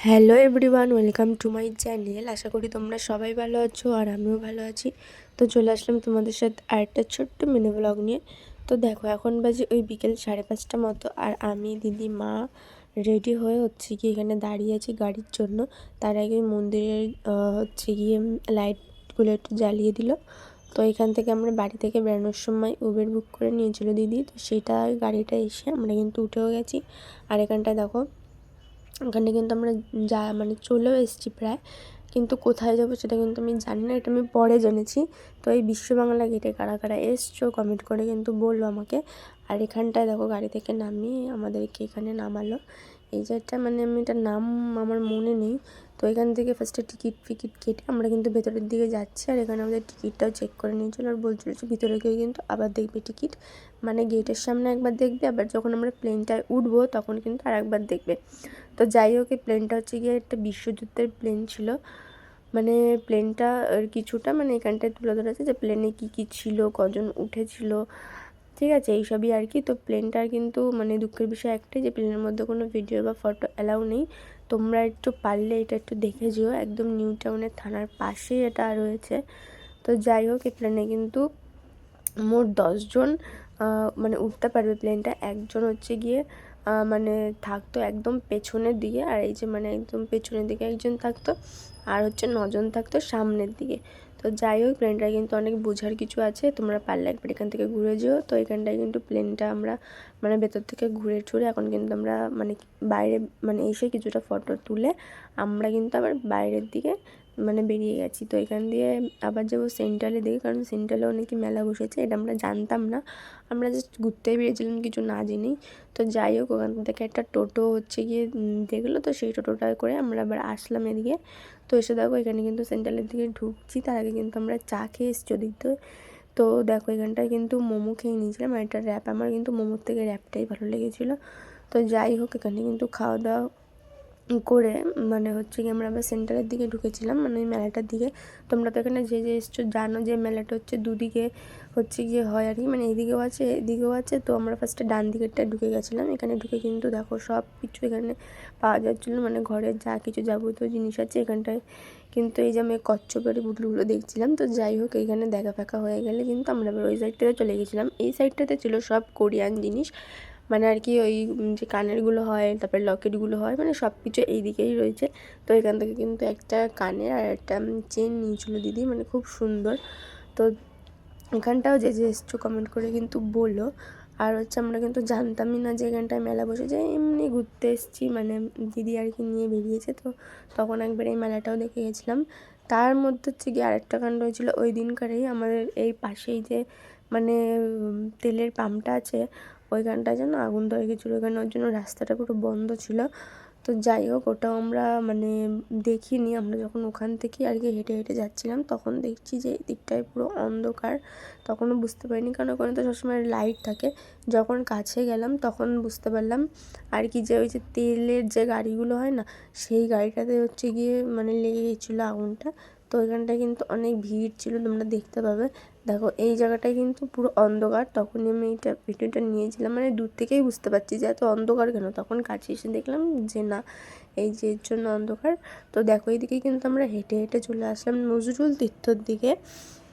Hello everyone, welcome to my channel. আশা করি তোমরা সবাই ভালো আছো আর আমিও ভালো আছি। তো চলে আসলাম তোমাদের সাথে আরেকটা ছোট্ট মিনি ব্লগ নিয়ে। তো দেখো, এখন বাজে ওই বিকেল 5:30 মতো, আর আমি, দিদি, মা রেডি হয়ে হচ্ছে কি এখানে দাঁড়িয়ে আছি গাড়ির জন্য। তার আগে মন্দিরের হচ্ছে গিয়ে লাইটগুলো একটু জ্বালিয়ে দিল। তো এখান থেকে আমরা বাড়ি থেকে বেরোনোর সময় উবের বুক করে নিয়েছিল দিদি, তো সেটা গাড়িটা এসে আমরা কিন্তু উঠেও গেছি। আর এখানটায় দেখো, ওখানে কিন্তু আমরা চলেও এসেছি প্রায়, কিন্তু কোথায় যাবো সেটা কিন্তু আমি জানি না, এটা আমি পরে জেনেছি। তো এই বিশ্ব বাংলা গেটে কারা কারা এসছো কমেন্ট করে কিন্তু বললো আমাকে। আর এখানটায় দেখো, গাড়ি থেকে নামিয়ে আমাদেরকে এখানে নামালো। এই যে একটা আমি এটার নাম আমার মনে নেই। তো এখান থেকে ফার্স্টে টিকিট কেটে আমরা কিন্তু ভেতরের দিকে যাচ্ছি। আর এখানে আমাদের টিকিটটাও চেক করে নিয়েছিল, আর বলছিল যে ভিতরে গিয়ে কিন্তু আবার দেখবে টিকিট, গেটের সামনে একবার দেখবে, আবার যখন আমরা প্লেনটায় উঠবো তখন কিন্তু আর একবার দেখবে। তো যাই হোক, এই প্লেনটা হচ্ছে গিয়ে একটা বিশ্বযুদ্ধের প্লেন ছিল। প্লেনটা কিছুটা এখানটায় তুলে ধরেছে যে প্লেনে কী ছিল, কজন উঠেছিল, ঠিক আছে, এইসবই আর কি। তো প্লেনটার কিন্তু দুঃখের বিষয় একটাই, যে প্লেনের মধ্যে কোনো ভিডিও বা ফটো অ্যালাউ নেই। তোমরা একটু পারলে এটা একটু দেখে যেও, একদম নিউ টাউনের থানার পাশেই এটা রয়েছে। তো যাই হোক, এই প্লেনে কিন্তু মোট 10জন উঠতে পারবে প্লেনটা। একজন হচ্ছে গিয়ে থাকতো একদম পেছনের দিকে, আর এই যে একদম পেছনের দিকে একজন থাকতো, আর হচ্ছে 9জন থাকতো সামনের দিকে। তো যাই হোক, প্লেনটা কিন্তু অনেক বোঝার কিছু আছে, তোমরা পারলে একবার এখান থেকে ঘুরে যেও। তো এখানটায় কিন্তু প্লেনটা আমরা ভেতর থেকে ঘুরে টুরে এখন কিন্তু আমরা বাইরে এসে কিছুটা ফটো তুলে আমরা কিন্তু আবার বাইরের দিকে বেরিয়ে গেছি। তো এখান দিয়ে আবার যাবো সেন্ট্রালের দিকে, কারণ সেন্ট্রালেও নাকি মেলা বসেছে, এটা আমরা জানতাম না, আমরা জাস্ট ঘুরতেই বেরিয়েছিলাম কিছু না জেনেই। তো যাই হোক, ওখান থেকে একটা টোটো হচ্ছে গিয়ে দেখলো, তো সেই টোটোটা করে আমরা আবার আসলাম এদিকে। তো এসে দেখো, এখানে কিন্তু সেন্ট্রালের দিকে ঢুকছি, তার আগে কিন্তু আমরা চা খেয়ে এসেছি ওদিক থেকে। তো দেখো, এখানটায় কিন্তু মোমো খেয়ে নিয়েছিলাম, আর একটা র্যাপ, আমার কিন্তু মোমোর থেকে র্যাপটাই ভালো লেগেছিলো। তো যাই হোক, এখানে কিন্তু খাওয়া দাওয়া করে হচ্ছে কি আমরা আবার সেন্টারের দিকে ঢুকেছিলাম, ওই মেলাটার দিকে। তোমরা তো এখানে যে এসছো জানো যে মেলাটা হচ্ছে দুদিকে হচ্ছে গিয়ে হয় আর কি, এইদিকেও আছে এদিকেও আছে। তো আমরা ফার্স্টে ডান দিকেরটা ঢুকে গেছিলাম। এখানে ঢুকে কিন্তু দেখো সব কিছু এখানে পাওয়া যাচ্ছিলো, ঘরের যা কিছু যাবতীয় জিনিস আছে এখানটায়। কিন্তু এই যে আমি কচ্ছপের পুতুলগুলো দেখছিলাম। তো যাই হোক, এইখানে দেখা ফাঁকা হয়ে গেলে কিন্তু আমরা আবার ওই সাইডটাতে চলে গেছিলাম। এই সাইডটাতে ছিল সব কোরিয়ান জিনিস, আর কি ওই যে কানেরগুলো হয়, তারপরে লকেটগুলো হয়, সব কিছু এই দিকেই রয়েছে। তো এখান থেকে কিন্তু একটা কানের আর একটা চেন নিয়েছিল দিদি, খুব সুন্দর। তো এখানটাও যে এসছো কমেন্ট করে কিন্তু বললো। আর হচ্ছে আমরা কিন্তু জানতামই না যে এখানটায় মেলা বসেছে, এমনি ঘুরতে এসেছি, দিদি আর কি নিয়ে বেরিয়েছে। তো তখন একবার এই মেলাটাও দেখে গেছিলাম। তার মধ্যে হচ্ছে গিয়ে আরেকটা কাণ্ড হয়েছিল ওই দিনকারেই, আমাদের এই পাশেই যে তেলের পাম্পটা আছে, ওইখানটায় যেন আগুন ধরে গেছিলো, ওইখানে ওর জন্য রাস্তাটা পুরো বন্ধ ছিল। তো যাই হোক, ওটাও আমরা দেখিনি। আমরা যখন ওখান থেকে আর কি হেঁটে হেঁটে যাচ্ছিলাম, তখন দেখছি যে এই দিকটায় পুরো অন্ধকার। তখনও বুঝতে পারিনি, কারণ ওখানে তো সবসময় লাইট থাকে। যখন কাছে গেলাম তখন বুঝতে পারলাম আর কি, যে ওই যে তেলের যে গাড়িগুলো হয় না, সেই গাড়িটাতে হচ্ছে গিয়ে লেগে গেছিলো আগুনটা। তো ওইখানটায় কিন্তু অনেক ভিড় ছিল, তোমরা দেখতে পাবে। দেখো, এই জায়গাটায় কিন্তু পুরো অন্ধকার, তখনই আমি এইটা ভিডিওটা নিয়েছিলাম, দূর থেকেই বুঝতে পারছি যে এত অন্ধকার কেন। তখন কাছে এসে দেখলাম যে না, এই যে এর জন্য অন্ধকার। তো দেখো, এইদিকেই কিন্তু আমরা হেঁটে হেঁটে চলে আসলাম নজরুল তীর্থর দিকে।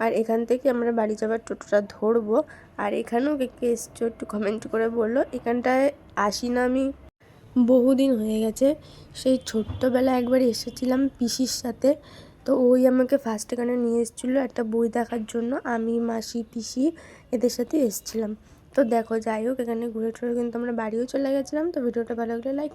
আর এখান থেকে আমরা বাড়ি যাওয়ার টোটোটা ধরবো। আর এখানেও কে কে এসছো একটু কমেন্ট করে বললো। এখানটায় আসি না আমি বহুদিন হয়ে গেছে, সেই ছোট্টবেলায় একবার এসেছিলাম পিসির সাথে। তো ওই আমাকে ফার্স্ট এখানে নিয়ে এসেছিলো একটা বই দেখার জন্য, আমি, মাসি, পিসি এদের সাথে এসেছিলাম। তো দেখো, যাই হোক, এখানে ঘুরে টুরে কিন্তু আমরা বাড়িও চলে গেছিলাম। তো ভিডিওটা ভালো লাগলে লাইক